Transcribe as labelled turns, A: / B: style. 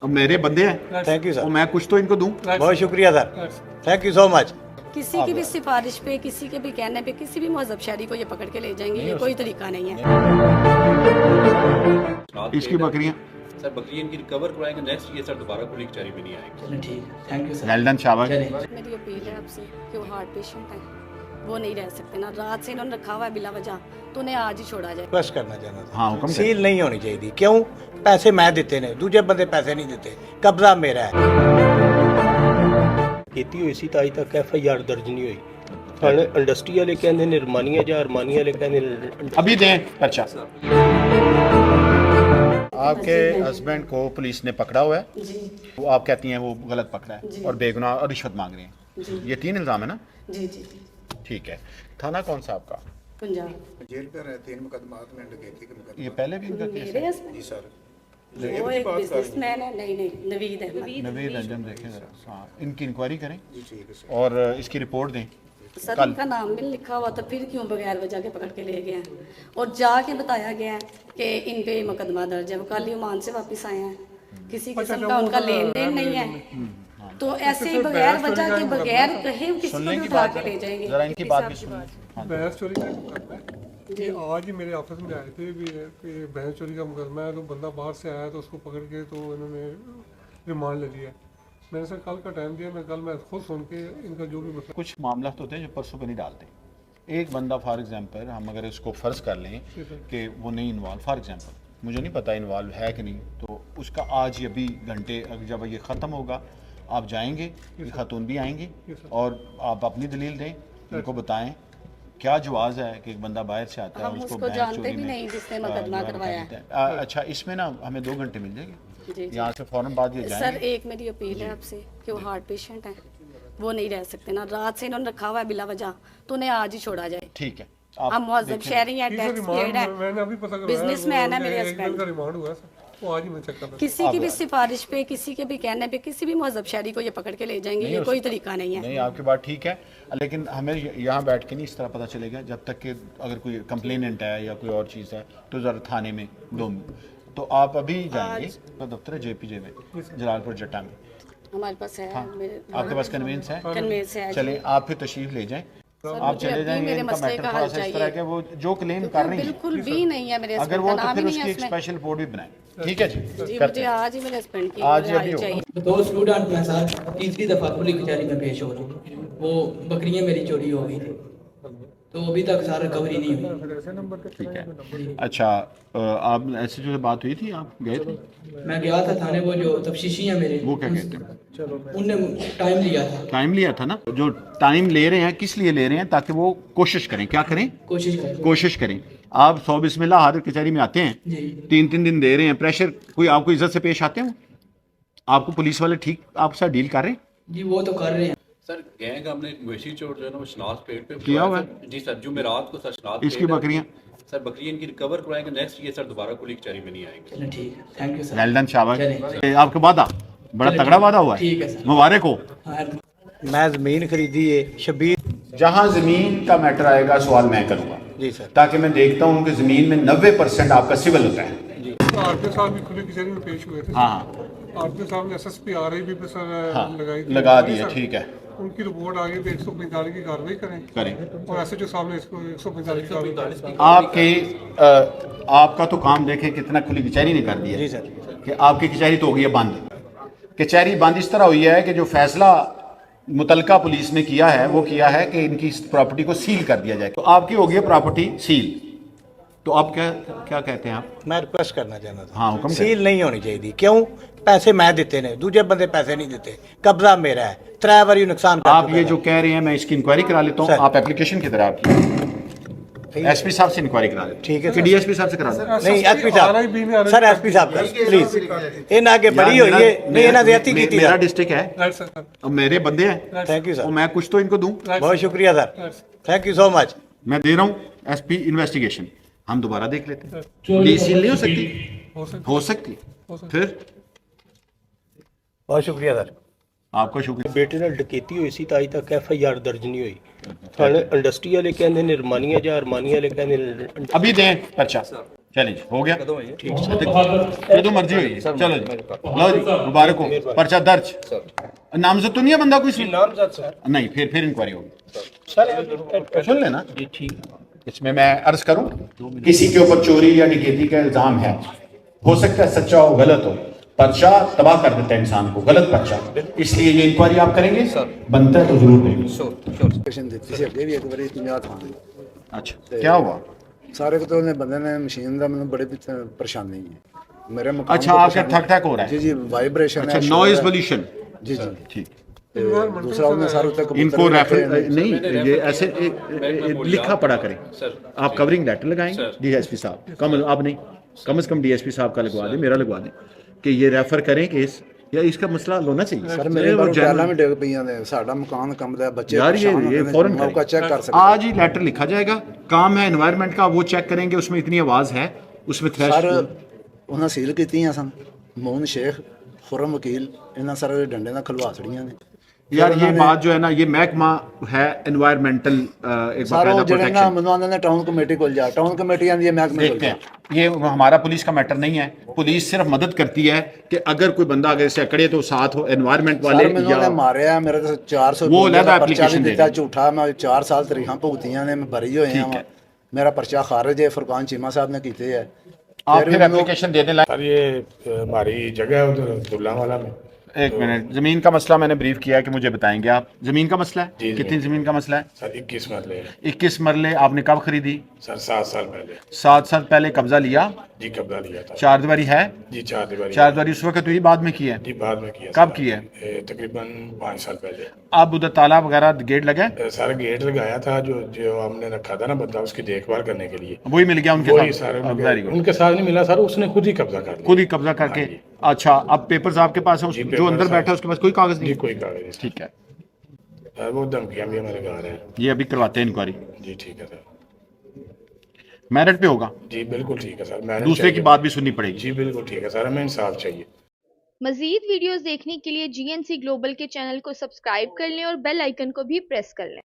A: अब मेरे बंदे हैं।
B: थैंक यू
A: और
B: सर,
A: मैं कुछ तो इनको दूं।
B: बहुत शुक्रिया sir, thank you so much.
C: किसी की भी सिफारिश पे, किसी के भी कहने पे, किसी भी मजहब शहरी को ये पकड़ के ले जाएंगे, ये कोई तरीका नहीं है।
A: इसकी बकरियां
D: सर बकरी इनकी रिकवर करवाएंगे नेक्स्ट ये सर दोबारा खुली कचहरी में नहीं आएंगे।
E: चलो ठीक है, thank you sir.
A: Well done, शाबाश।
C: मेरी अपील है आपसे कि वो हार्ट पेशेंट है, वो नहीं रह सकते ना। रात से इन्होंने रखा हुआ है बिला वजह, तो उन्हें आज ही छोड़ा जाए।
B: रिक्वेस्ट करना चाहना था,
A: हाँ, हुक्म करें।
B: सील नहीं होनी चाहिए। क्यों? पैसे मैं ਦਿੱਤੇ ਨੇ, ਦੂਜੇ ਬੰਦੇ ਪੈਸੇ ਨਹੀਂ ਦਿੱਤੇ, ਕਬਜ਼ਾ ਮੇਰਾ ਹੈ।
F: ਕੀਤੀ ਹੋਈ ਸੀ ਤਾਂ ਅਜੇ ਤੱਕ FIR ਦਰਜ ਨਹੀਂ ਹੋਈ। ਥਾਣੇ ਇੰਡਸਟਰੀ ਵਾਲੇ ਕਹਿੰਦੇ ਨੇ ਰਮਾਨੀਆ ਜਾਂ ਅਰਮਾਨੀਆ ਵਾਲੇ ਕਹਿੰਦੇ ਨੇ
A: अभी दें पर्चा। आपके हस्बैंड को पुलिस ने पकड़ा हुआ है, वो आप कहती हैं वो गलत पकड़ा है और बेगुनाह और रिश्वत मांग रहे हैं, ये 3 इल्जाम है ना?
C: जी जी
A: ठीक है। थाना कौन सा आपका?
C: पंजाब।
G: जेल पे रहे 3 मुकदमात में डकैती के मुकदमा।
A: ये पहले भी इनका केस
C: मेरे
A: है?
C: husband?
G: जी सर,
C: वो एक बिजनेसमैन है। नहीं, नवीद है।
A: नवीद अंजम देखें जरा। हाँ, इनकी इंक्वायरी करें
G: जी ठीक है सर।
A: और इसकी रिपोर्ट दें।
C: सर
A: कल
C: इनका नाम भी नहीं लिखा हुआ, तो फिर क्यों बगैर वजह के पकड़ के ले गए हैं? और जाके बताया गया है कि इन पे मुकदमा दर्ज है। वो कल ही ओमान से वापस आए हैं, किसी किस्म का उनका लेन देन नहीं है। तो ऐसे ही बगैर वजह के, बगैर कहे किसी को भी उठा के ले जाएंगे।
A: जरा इनकी बात भी सुनिए। हाँ जी।
H: भैंस चोरी का मुकदमा है। ये आज ही मेरे ऑफिस में आए थे भी कि भैंस चोरी का मुकदमा है, तो बंदा बाहर से आया तो उसको पकड़ के तो इन्होंने रिमांड ले लिया। मैंने सर कल का टाइम दिया, मैं खुद सुन के इनका जो भी मतलब
A: कुछ मामला तो होते हैं जो परसों पे नहीं डालते। एक बंदा फॉर एग्जांपल हम अगर इसको फ़र्ज़ कर लें कि वो नहीं इन्वॉल्व, फॉर एग्जांपल मुझे नहीं पता इन्वॉल्व है कि नहीं, तो उसका आज अभी घंटे जब ये ख़त्म होगा आप जाएंगे, ये खातून भी आएंगी और आप अपनी दलील दें, उनको बताएं क्या जवाज़ है कि एक बंदा बाहर से आता है
C: हम
A: उसको
C: उसको
A: भैंस
C: जानते
A: चोरी
C: भी
A: में
C: नहीं जिसने मुकदमा करवाया है।
A: अच्छा, इसमें ना हमें 2 घंटे मिल जाएंगे,
C: जी, जी।
A: यहाँ से फ़ौरन बाद ये
C: सर
A: जाएंगे।
C: एक मेरी अपील है आपसे कि वो हार्ट पेशेंट है, वो नहीं रह सकते ना। रात से इन्होंने रखा हुआ है बिला वजह, तो उन्हें आज ही छोड़ा जाए।
A: ठीक है।
C: हम मुहज्जब शहरी हैं,
H: तीसरा
C: टैक्स
H: रिमांड
C: पेड है,
H: मैंने अभी पता करवाया,
C: बिजनेसमैन है मेरे
H: एक दिन का
C: हस्बैंड।
H: रिमांड हुआ सर, वो आज ही मैं चेक कर रहा
C: किसी की भी सिफारिश पे, किसी के भी कहने पे, किसी भी मजहब शहरी को ये पकड़ के ले जाएंगे, ये कोई तरीका नहीं है।
A: नहीं, आपकी बात ठीक है, लेकिन हमें यहाँ बैठ के नहीं इस तरह पता चलेगा जब तक कि अगर कोई कंप्लेनेंट है या कोई और चीज़ है तो ज़रा थाने में दो। तो आप अभी जाएंगे तो दफ्तर है JPJ में, जलालपुर जट्टा में।
C: हमारे पास है, मेरे
A: आपके पास कन्वेंस है?
C: कन्वेंस है।
A: चलें, आप फिर तशरीफ ले जाएं, आप
C: मुझे
A: चले
C: अभी
A: जाएंगे।
C: मेरे
A: इनका
C: मसले
A: मैटर
C: का
A: थोड़ा
C: हल
A: सा इस
C: चाहिए।
A: तरह के वो जो क्लेम कर रही हैं,
C: बिल्कुल भी नहीं है मेरे
A: अगर
C: हस्बैंड
A: वो
C: का
A: तो
C: नाम
A: फिर
C: ही नहीं
A: उसकी
C: है
A: एक
C: इसमें।
A: स्पेशल रिपोर्ट भी बनाएं। ठीक है जी,
C: जी
A: करते
C: मुझे
A: हैं।
C: आज ही मेरे हस्बैंड की
A: आज
C: रिहाई
A: अभी हो।
C: चाहिए।
E: 2 स्टूडेंट मैं साथ तीसरी दफ़ा खुली कचहरी में पेश हो रहा हूँ। वो बकरियाँ मेरी चोरी हो गई थी, तो अभी तक सारा रिकवरी नहीं हुई।
A: ठीक है। अच्छा, आप SHO से बात हुई थी, आप गए थे?
E: मैं गया था थाने, वो जो तफ्तीशी हैं मेरे,
A: वो क्या कहते हैं?
E: उनने टाइम लिया था।
A: टाइम लिया था ना? जो टाइम ले रहे हैं किस लिए ले रहे हैं? ताकि वो कोशिश करें। क्या करें?
E: कोशिश करें।
A: कोशिश करें। आप 100 बिस्मिल्लाह हर कचहरी में आते हैं,
E: जी
A: 3 दिन दे रहे हैं, प्रेशर कोई आपको इज्जत से पेश आते हैं? आपको पुलिस वाले ठीक आपके साथ डील कर रहे हैं?
E: जी, वो तो कर रहे हैं।
D: सर गैंग हमने एक मवेशी चोर जो है ना वो शनाख्त पेड़ पे
A: किया हुआ है?
D: सर, जी सर जुमेरात को सर शनाख्त
A: इसकी
D: पेड़ है।
A: बकरियां
D: सर बकरी इनकी रिकवर करवाएंगे नेक्स्ट ये सर दोबारा खुली कचहरी में नहीं आएंगे।
E: चलो ठीक है, thank you sir.
A: Well done, शाबाश।
E: चलें।
A: ये आपका वादा बड़ा तगड़ा वादा हुआ
E: ठीक है
A: है,
E: सर।
A: मुबारक हो।
E: हाँ,
B: मैं ज़मीन खरीदी है 26।
A: जहाँ ज़मीन का मैटर आएगा सवाल मैं करूँगा,
B: जी सर।
A: ताकि मैं देखता हूँ कि ज़मीन में 90% आपका सिविल होता है।
H: RPO साहब भी खुली कचहरी में पेश हुए थे।
A: हाँ
H: RPO साहब ने SSP RIB पे सर
A: हाँ,
H: लगाई थी।
A: लगा
H: वही
A: दिया,
H: सर,
A: ठीक है।
H: उनकी रिपोर्ट आ गई थी 145 की कार्रवाई करें,
A: करें।
H: और SHO साहब ने इसको 145 की कार्रवाई
A: आपके आपका तो काम देखें कितना खुली कचहरी ने कर दिया
B: जी सर।
A: कि आपकी कचहरी तो हो गई है बंद। कचहरी बंद इस तरह हुई है कि जो फैसला मुतलका पुलिस ने किया है वो किया है कि इनकी प्रॉपर्टी को सील कर दिया जाए। तो आपकी हो गई है प्रॉपर्टी सील। तो आप क्या क्या कहते हैं आप?
B: मैं रिक्वेस्ट करना चाहना था,
A: हाँ, हुक्म करें।
B: सील नहीं होनी चाहिए। क्यों? पैसे मैं ਦਿੱਤੇ ਨੇ, ਦੂਜੇ ਬੰਦੇ ਪੈਸੇ नहीं ਦਿੱਤੇ, कब्जा मेरा है। 3 बार नुकसान कर
A: आप
B: चुका
A: ये
B: है।
A: जो कह रहे हैं मैं इसकी इंक्वायरी करा लेता हूँ।
B: सर।
A: आप एप्लीकेशन की तरह आपकी SP साहब से इंक्वायरी करा लें।
B: ठीक है
A: कि
B: सर।
A: DSP साहब से करा दें।
B: नहीं SP
H: RIB
B: साहब,
H: ने
B: सर SP साहब कर प्लीज। ਇਹਨਾਂ ਅੱਗੇ ਬੜੀ ਹੋਈ है, नहीं ਇਹਨਾਂ ज्यादती की
A: मेरा डिस्ट्रिक्ट है,
H: राइट सर।
A: अब मेरे बंदे हैं,
B: थैंक यू
A: और
B: सर,
A: मैं कुछ तो इनको दूं।
B: बहुत शुक्रिया sir, thank you so much.
A: मैं दे रहा हूँ SP इन्वेस्टिगेशन, हम दोबारा देख लेते हैं। ये सील नहीं हो सकती? हो सकती। फिर
B: बहुत शुक्रिया सर।
A: आपका शुक्रिया।
F: ਬੇਟੇ ਨਾਲ ਡਕੈਤੀ ਹੋਈ ਸੀ ਤਾਂ ਅਜੇ ਤੱਕ FIR ਦਰਜ ਨਹੀਂ ਹੋਈ। ਥਾਣੇ ਇੰਡਸਟਰੀ ਵਾਲੇ ਕਹਿੰਦੇ ਨੇ ਰਮਾਨੀਆ ਜਾਂ ਅਰਮਾਨੀਆ ਵਾਲੇ ਕਹਿੰਦੇ ਨੇ
A: अभी दें पर्चा। चलें जी, हो गया ठीक, जो मर्जी हुई है, चलो जी, लो जी, मुबारक हो, पर्चा दर्ज। नामजद तो नहीं है बंदा कोई इसमें?
F: नामजद सर।
A: नहीं, फिर इंक्वायरी होगी।
F: सर
A: सुन लेना,
F: जी ठीक।
A: इसमें मैं अर्ज करूं, किसी के ऊपर चोरी या डकैती का इल्जाम है, हो सकता है सच्चा हो गलत हो, पर्चा तबाह कर देता है इंसान को, गलत पर्चा, इसलिए ये इंक्वायरी आप करेंगे, बनता है तो जरूर देंगे।
G: पेशेंट ਦਿੱਤੀ ਸੀ ਅੱਗੇ ਵੀ ਇੱਕ ਵਾਰੀ 50 ਥਾਂ ਦੀ
A: अच्छा, क्या हुआ?
G: ਸਾਰੇ ਕਿਤੇ ਉਹਨੇ ਬੰਦੇ ਨੇ ਮਸ਼ੀਨ ਦਾ ਮੈਨੂੰ ਬੜੇ ਪਰੇਸ਼ਾਨੀ ਹੈ ਮੇਰੇ ਮਕਾਨ
A: अच्छा, आपका थक थक हो रहा
G: जी
A: है?
G: जी वाइब्रेशन
A: अच्छा, नॉइज पोल्यूशन,
G: जी जी
A: ठीक।
G: ਤੇ ਦੂਸਰਾ ਉਹਨੇ ਸਾਰੇ ਉੱਤੇ ਕਬੂਤਰ
A: इनको
G: ਵੀ
A: रेफर
G: ਰੱਖੇ ਨੇ।
A: नहीं, ये ऐसे लिखा पढ़ा करें, आप कवरिंग लेटर लगाएंगे डीएसपी साहब, कम आप नहीं, कम से कम डीएसपी साहब का लगवा दें, मेरा लगवा दें कि ये रेफर करें केस, या इसका मसला हल होना चाहिए।
G: ਸਰ ਮੇਰੇ ਬਾਰੇ ਟੈਲਾਂ ਵੀ ਡਿੱਗ ਪਈਆਂ ਨੇ ਸਾਡਾ ਮਕਾਨ ਕੰਬਦਾ ਬੱਚੇ
A: यार ये फौरन
G: मौका चेक कर
A: करें,
G: सकते
A: आज ही लेटर लिखा जाएगा, काम है एनवायरनमेंट का, वो चेक करेंगे, उसमें इतनी आवाज है, उसमें
G: ਸਰ
A: थ्रेश
G: ਉਹਨਾਂ ਸੀਲ ਕੀਤੀਆਂ ਸਨ ਮੋਹਨ ਸ਼ੇਖ ਖੁਰਮ ਵਕੀਲ ਇਹਨਾਂ ਸਾਰੇ ਡੰਡੇ ਨਾਲ ਖਲਵਾ ਛੜੀਆਂ ਨੇ
A: यार ये बात जो है ना, ये महकमा है एनवायरमेंटल एक
G: ਸਾਰਾ
A: बाकायदा
G: ਜਿਹੜੇ ਨਾ
A: प्रोटेक्शन।
G: ਮੈਨੂੰ ਆਂਦੇ ਨੇ ਟਾਊਨ ਕਮੇਟੀ ਕੋਲ ਜਾ ਟਾਊਨ ਕਮੇਟੀ ਆਂਦੀ ਹੈ ਮਹਿਕਮੇ ਕੋਲ
A: देखते
G: ਜਾ
A: हैं, ये हमारा पुलिस का मैटर नहीं है, पुलिस सिर्फ मदद करती है कि अगर कोई बंदा अगर इसे अकड़े तो साथ हो एनवायरनमेंट वाले
G: ਸਰ ਮੈਨੂੰ
A: या
G: ਉਹਨੇ ਮਾਰਿਆ ਮੇਰੇ ਤੇ 400
A: वो अलग
G: ਦਾ ਪਰਚਾ
A: application
G: ਵੀ
A: दे
G: ਦਿੱਤਾ
A: देंगे।
G: ਝੂਠਾ ਮੈਂ 4 ਸਾਲ ਤਰੀਕਾਂ ਭੁਗਤੀਆਂ ਨੇ ਮੈਂ ਬਰੀ ਹੋਇਆ
A: ठीक
G: ਹਾਂ
A: है।
G: ਮੇਰਾ ਪਰਚਾ ਖਾਰਜ ਹੈ ਫੁਰਕਾਨ ਚੀਮਾ ਸਾਹਿਬ ਨੇ ਕੀਤੇ ਹੈ
A: आप
G: फिर भी
A: फिर
G: हम लोग-
A: एप्लीकेशन देने लाए।
I: सर ये हमारी जगह है उधर दुल्लावाला में।
A: एक मिनट, जमीन का मसला मैंने ब्रीफ किया है कि मुझे बताएंगे आप, जमीन का मसला है,
I: जी,
A: कितनी जमीन का मसला है?
I: सर 21 मरले है।
A: 21 मरले आपने कब खरीदी?
I: सर 7 साल पहले
A: 7 साल पहले कब्जा लिया,
I: जी कब्जा लिया था।
A: चार दीवारी है?
I: जी 4 दीवारी।
A: 4 दीवारी उस वक्त हुई, बाद में की है?
I: जी बाद में किया।
A: कब की है?
I: तकरीबन 5 साल पहले।
A: अब उधर ताला वगैरह गेट लगे?
I: सारा गेट लगाया था, जो जो हमने रखा था ना बंदा उसकी देखभाल करने के लिए,
A: वही मिल गया उनके
I: वही
A: साथ?
I: सारे
A: वेरी गुड,
I: उनके साथ नहीं मिला सर, उसने खुद ही कब्जा कर लिया।
A: खुद ही कब्जा करके।
I: हाँ जी।
A: अच्छा, अब पेपर्स आपके पास है,
I: जी,
A: जो
I: पेपर्स
A: अंदर
I: हैं।
A: बैठा है उसके पास कोई कागज
I: जी
A: नहीं?
I: कोई कागज नहीं।
A: ठीक है,
I: सर वो धमकियाँ भी हमारे घर हैं।
A: ये अभी करवाते हैं इंक्वायरी,
I: जी ठीक है सर।
A: मेरिट पे होगा,
I: जी बिल्कुल ठीक है सर। मैंने
A: दूसरे की बात भी सुननी पड़ेगी।
I: जी बिल्कुल ठीक है सर, हमें इंसाफ चाहिए।
J: मजीद वीडियोस देखने के लिए GNC ग्लोबल के चैनल को सब्सक्राइब कर लें और बेल आइकन को भी प्रेस कर लें।